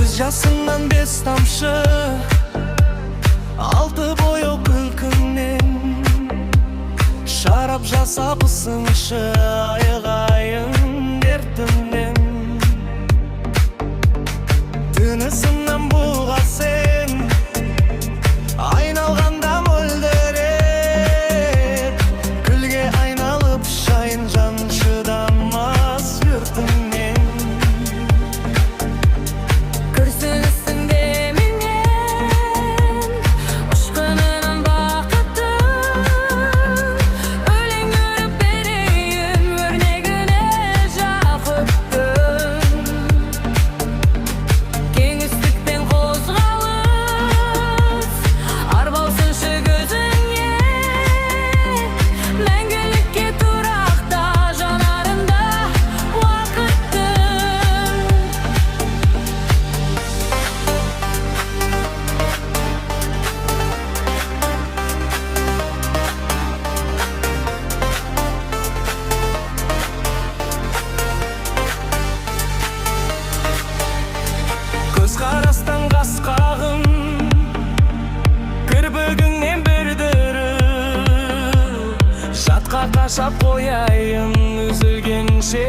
Көз жасыңнан бес тамшы, алты бояу күлкіңнен шарап жасап ысыншы айғайын дертімнен. Тынысымнан буға сен айналғанда мөлдіреп, күлге айналып шайын жан шыдамас өртіңнен. Күрсінісің де менен ұшқынынан бақыттың, өлең өріп берейін өрнегіне жақыптың. Кеңістікпен қозғалыс арбаусыншы көзіңе, мәңгілікке тұрақта жанарында уақыттың. Көз қарастан қасқағым, кірпігіңнен бірдіріп жатқа қашап қояйын үзілгенше.